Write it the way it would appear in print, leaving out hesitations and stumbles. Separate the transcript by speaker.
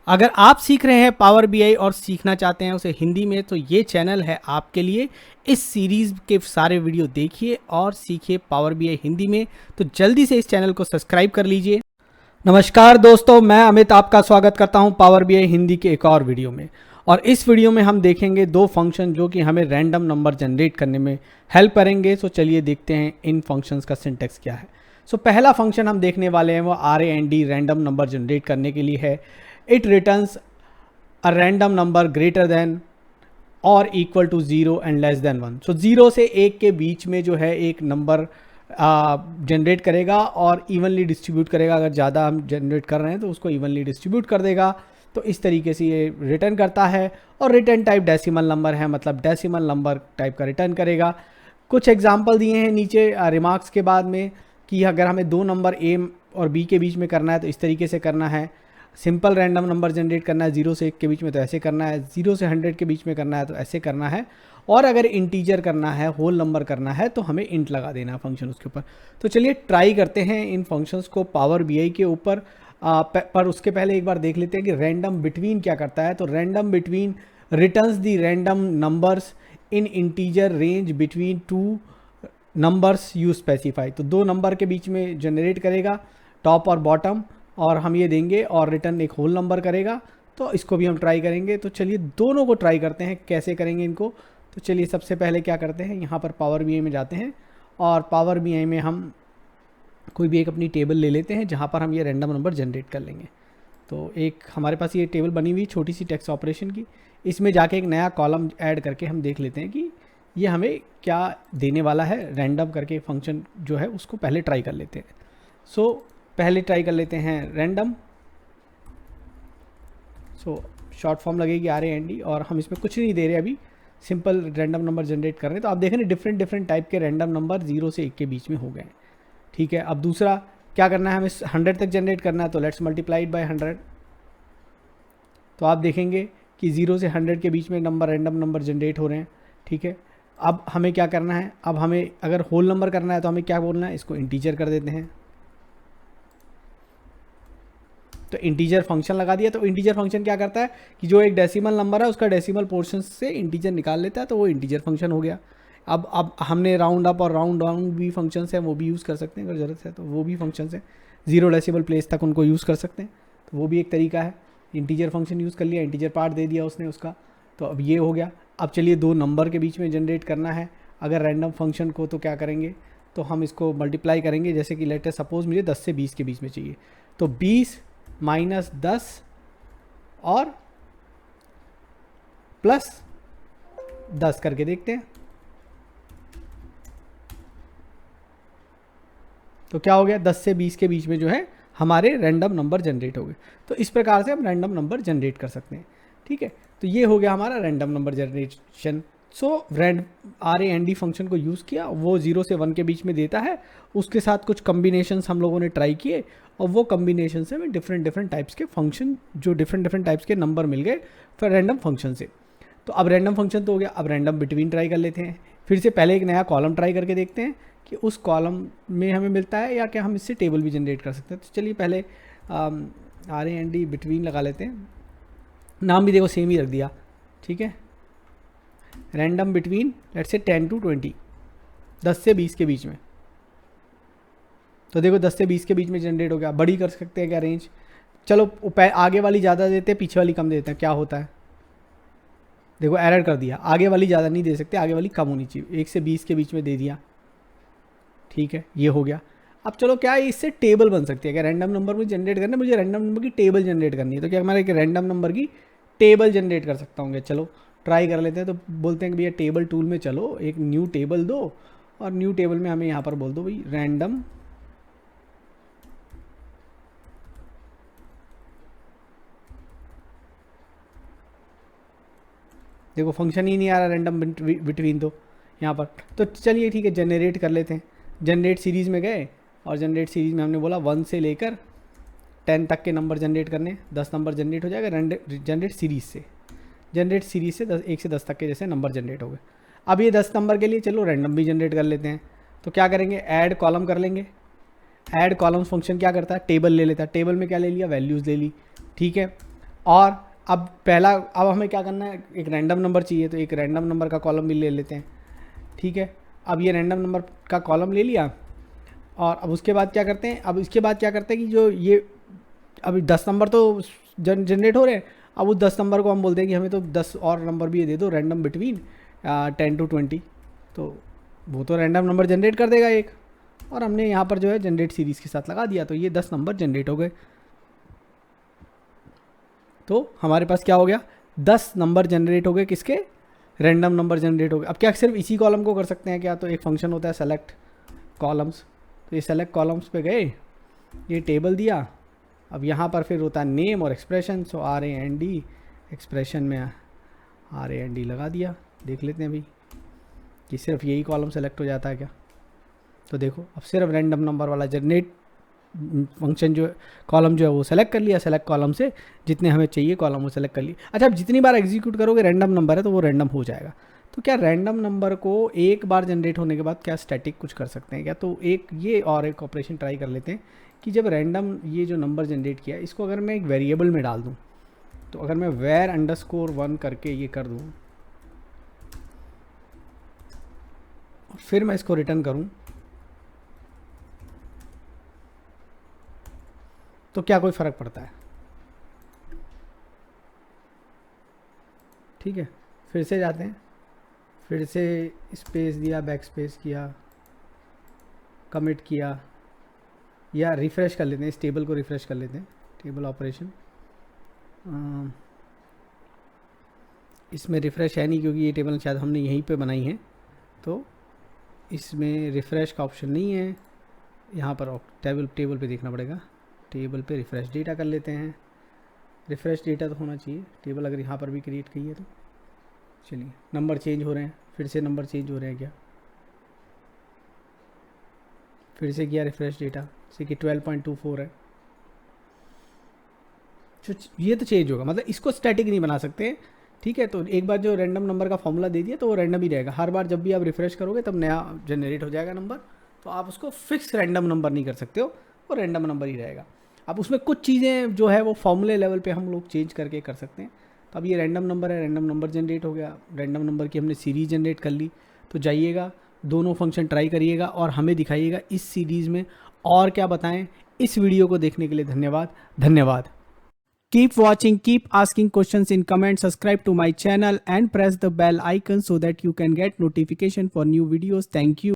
Speaker 1: अगर आप सीख रहे हैं पावर बीआई और सीखना चाहते हैं उसे हिंदी में, तो ये चैनल है आपके लिए। इस सीरीज़ के सारे वीडियो देखिए और सीखिए पावर बीआई हिंदी में। तो जल्दी से इस चैनल को सब्सक्राइब कर लीजिए। नमस्कार दोस्तों, मैं अमित आपका स्वागत करता हूं पावर बीआई हिंदी के एक और वीडियो में। और इस वीडियो में हम देखेंगे दो फंक्शन जो कि हमें रैंडम नंबर जनरेट करने में हेल्प करेंगे। सो चलिए देखते हैं इन फंक्शंस का सिंटैक्स क्या है। सो पहला फंक्शन हम देखने वाले हैं वो RAND रैंडम नंबर जनरेट करने के लिए है। It returns a random number greater than और equal to 0 and less than 1। So 0 से 1 के बीच में जो है एक नंबर जनरेट करेगा और इवनली डिस्ट्रीब्यूट करेगा। अगर ज़्यादा हम जनरेट कर रहे हैं तो उसको इवनली डिस्ट्रीब्यूट कर देगा। तो इस तरीके से ये रिटर्न करता है। और रिटर्न टाइप डेसिमल नंबर है, मतलब डेसिमल नंबर टाइप का रिटर्न करेगा। कुछ एग्जांपल दिए हैं नीचे रिमार्क्स के बाद में कि अगर हमें दो नंबर A और B के बीच में करना है तो इस तरीके से करना है। सिंपल रैंडम नंबर जनरेट करना है 0 से 1 के बीच में तो ऐसे करना है। 0 से 100 के बीच में करना है तो ऐसे करना है। और अगर इंटीजर करना है, होल नंबर करना है, तो हमें इंट लगा देना है फंक्शन उसके ऊपर। तो चलिए ट्राई करते हैं इन फंक्शंस को पावर बीआई के ऊपर। पर उसके पहले एक बार देख लेते हैं कि रैंडम बिटवीन क्या करता है। तो random between returns the random numbers in integer range between two numbers you specify. तो दो नंबर के बीच में जनरेट करेगा, टॉप और बॉटम, और हम ये देंगे और रिटर्न एक होल नंबर करेगा। तो इसको भी हम ट्राई करेंगे। तो चलिए दोनों को ट्राई करते हैं कैसे करेंगे इनको। तो चलिए सबसे पहले क्या करते हैं, यहाँ पर पावर बीआई में जाते हैं और पावर बीआई में हम कोई भी एक अपनी टेबल ले लेते हैं जहाँ पर हम ये रैंडम नंबर जनरेट कर लेंगे। तो एक हमारे पास ये टेबल बनी हुई छोटी सी टेक्स्ट ऑपरेशन की, इसमें जाके एक नया कॉलम ऐड करके हम देख लेते हैं कि ये हमें क्या देने वाला है। रैंडम करके फंक्शन जो है उसको पहले ट्राई कर लेते हैं। सो पहले ट्राई कर लेते हैं रैंडम। सो शॉर्ट फॉर्म लगेगी RAND और हम इसमें कुछ नहीं दे रहे अभी, सिंपल रैंडम नंबर जनरेट कर रहे हैं। तो आप देख रहे हैं डिफरेंट डिफरेंट टाइप के रैंडम नंबर 0 से 1 के बीच में हो गए। ठीक है, अब दूसरा क्या करना है, हमें 100 तक जनरेट करना है। तो लेट्स मल्टीप्लाइड बाय 100। तो आप देखेंगे कि 0 से 100 के बीच में नंबर रैंडम नंबर जनरेट हो रहे हैं। ठीक है, अब हमें क्या करना है, अब हमें अगर होल नंबर करना है तो हमें क्या बोलना है, इसको इंटीजर कर देते हैं। तो इंटीजर फंक्शन लगा दिया। तो इंटीजर फंक्शन क्या करता है कि जो एक डेसिमल नंबर है उसका डेसिमल पोर्शन से इंटीजर निकाल लेता है, तो वो इंटीजर फंक्शन हो गया। अब हमने राउंड अप और राउंड डाउन भी फंक्शंस हैं, वो भी यूज़ कर सकते हैं अगर ज़रूरत है तो वो भी फंक्शंस हैं। 0 डेसिमल प्लेस तक उनको यूज़ कर सकते हैं, तो वो भी एक तरीका है। इंटीजर फंक्शन यूज़ कर लिया, इंटीजर पार्ट दे दिया उसने उसका, तो अब ये हो गया। अब चलिए दो नंबर के बीच में जनरेट करना है अगर रैंडम फंक्शन को, तो क्या करेंगे, तो हम इसको मल्टीप्लाई करेंगे। जैसे कि लेटर सपोज मुझे 10 से 20 के बीच में चाहिए, तो 20 माइनस 10 और प्लस 10 करके देखते हैं। तो क्या हो गया, 10 से 20 के बीच में जो है हमारे रैंडम नंबर जनरेट हो गए। तो इस प्रकार से हम रैंडम नंबर जनरेट कर सकते हैं। ठीक है, तो ये हो गया हमारा रैंडम नंबर जनरेशन। सो RAND फंक्शन को यूज़ किया, वो 0 से 1 के बीच में देता है। उसके साथ कुछ कम्बिनेशंस हम लोगों ने ट्राई किए और वो कम्बिनेशन से हमें डिफरेंट डिफरेंट टाइप्स के फंक्शन, जो डिफरेंट डिफरेंट टाइप्स के नंबर मिल गए फिर रैंडम फंक्शन से। तो अब रैंडम फंक्शन तो हो गया, अब रैंडम बिटवीन ट्राई कर लेते हैं। फिर से पहले एक नया कॉलम ट्राई करके देखते हैं कि उस कॉलम में हमें मिलता है या क्या हम इससे टेबल भी जनरेट कर सकते हैं। तो चलिए पहले RAND बिटवीन लगा लेते हैं। नाम भी देखो सेम ही रख दिया। ठीक है, random between let's say 10 to 20, 10 से 20 के बीच में। तो देखो 10 से 20 के बीच में जनरेट हो गया। बड़ी कर सकते हैं क्या रेंज, चलो आगे वाली ज़्यादा देते हैं, पीछे वाली कम देते हैं, क्या होता है। देखो एरर कर दिया, आगे वाली ज़्यादा नहीं दे सकते, आगे वाली कम होनी चाहिए। 1 से 20 के बीच में दे दिया। ठीक है, ये हो गया। अब चलो क्या इससे टेबल बन सकती है क्या, रैंडम नंबर में जनरेट करना है, मुझे रैंडम नंबर की टेबल जनरेट करनी है। तो क्या हमारे एक रैंडम नंबर की टेबल जनरेट कर सकता हूँ। चलो ट्राई कर लेते हैं। तो बोलते हैं कि भैया टेबल टूल में चलो, एक न्यू टेबल दो, और न्यू टेबल में हमें यहाँ पर बोल दो भाई रैंडम देखो फंक्शन ही नहीं आ रहा रैंडम बिटवीन, तो यहाँ पर। तो चलिए ठीक है, जनरेट कर लेते हैं। जनरेट सीरीज़ में गए और जनरेट सीरीज़ में हमने बोला 1 से लेकर 10 तक के नंबर जनरेट करने, 10 नंबर जनरेट हो जाएगा जनरेट सीरीज़ से। जनरेट सीरीज़ से 1 से 10 तक के जैसे नंबर जनरेट हो गए। अब ये 10 नंबर के लिए चलो रैंडम भी जनरेट कर लेते हैं। तो क्या करेंगे, ऐड कॉलम कर लेंगे। ऐड कॉलम्स फंक्शन क्या करता है, टेबल ले लेता है। टेबल में क्या ले लिया, वैल्यूज़ ले ली। ठीक है, और अब हमें क्या करना है, एक रैंडम नंबर चाहिए, तो एक रैंडम नंबर का कॉलम भी ले लेते हैं। ठीक है, अब ये रैंडम नंबर का कॉलम ले लिया, और अब उसके बाद क्या करते हैं, कि जो ये अभी 10 नंबर तो जनरेट हो रहे हैं, अब उस 10 नंबर को हम बोलते हैं कि हमें तो 10 और नंबर भी दे दो रैंडम बिटवीन 10 to 20, तो वो तो रैंडम नंबर जनरेट कर देगा एक, और हमने यहाँ पर जो है जनरेट सीरीज़ के साथ लगा दिया, तो ये 10 नंबर जनरेट हो गए। तो हमारे पास क्या हो गया, 10 नंबर जनरेट हो गए, किसके, रैंडम नंबर जनरेट हो गए। अब क्या सिर्फ इसी कॉलम को कर सकते हैं क्या, तो एक फंक्शन होता है सेलेक्ट कॉलम्स, तो ये सेलेक्ट कॉलम्स पे गए, ये टेबल दिया, अब यहाँ पर फिर होता है नेम और एक्सप्रेशन, सो RAND, एक्सप्रेशन में RAND लगा दिया। देख लेते हैं अभी कि सिर्फ यही कॉलम सेलेक्ट हो जाता है क्या, तो देखो अब सिर्फ रैंडम नंबर वाला जनरेट फंक्शन जो कॉलम जो है वो सेलेक्ट कर लिया, सेलेक्ट कॉलम से जितने हमें चाहिए कॉलम वो सेलेक्ट कर लिया। अच्छा, अब जितनी बार एग्जीक्यूट करोगे रैंडम नंबर है तो वो रैंडम हो जाएगा। तो क्या रैंडम नंबर को एक बार जनरेट होने के बाद क्या स्टैटिक कुछ कर सकते हैं क्या, तो एक ऑपरेशन ट्राई कर लेते हैं कि जब रैंडम ये जो नंबर जनरेट किया इसको अगर मैं एक वेरिएबल में डाल दूँ, तो अगर मैं var_1 करके ये कर दूँ और फिर मैं इसको रिटर्न करूँ, तो क्या कोई फ़र्क पड़ता है। ठीक है, फिर से जाते हैं, फिर से स्पेस दिया, बैक स्पेस किया, कमिट किया, या रिफ़्रेश कर लेते हैं, इस टेबल को रिफ़्रेश कर लेते हैं, टेबल ऑपरेशन। इसमें रिफ़्रेश है नहीं क्योंकि ये टेबल शायद हमने यहीं पे बनाई है, तो इसमें रिफ़्रेश का ऑप्शन नहीं है। यहाँ पर टेबल पे देखना पड़ेगा, टेबल पे रिफ़्रेश डेटा कर लेते हैं। रिफ़्रेश डेटा तो होना चाहिए, टेबल अगर यहाँ पर भी क्रिएट की है तो। चलिए, नंबर चेंज हो रहे हैं, फिर से नंबर चेंज हो रहे हैं क्या, फिर से किया रिफ़्रेश डेटा, जैसे कि 12.24 है, ये तो चेंज होगा, मतलब इसको स्टैटिक नहीं बना सकते। ठीक है, तो एक बार जो रैंडम नंबर का फॉर्मूला दे दिया तो वो रैंडम ही रहेगा, हर बार जब भी आप रिफ़्रेश करोगे तब नया जनरेट हो जाएगा नंबर, तो आप उसको फिक्स रैंडम नंबर नहीं कर सकते हो, वो रैंडम नंबर ही रहेगा। अब उसमें कुछ चीज़ें जो है वो फॉर्मूले लेवल पे हम लोग चेंज करके कर सकते हैं। तो अब ये रैंडम नंबर है, रैंडम नंबर जनरेट हो गया, रैंडम नंबर की हमने सीरीज़ जनरेट कर ली। तो जाइएगा, दोनों फंक्शन ट्राई करिएगा और हमें दिखाइएगा इस सीरीज़ में और क्या बताएं। इस वीडियो को देखने के लिए धन्यवाद। Keep watching, keep asking questions in comments, subscribe to my channel and press the bell icon so that you can get notification for new videos. Thank you.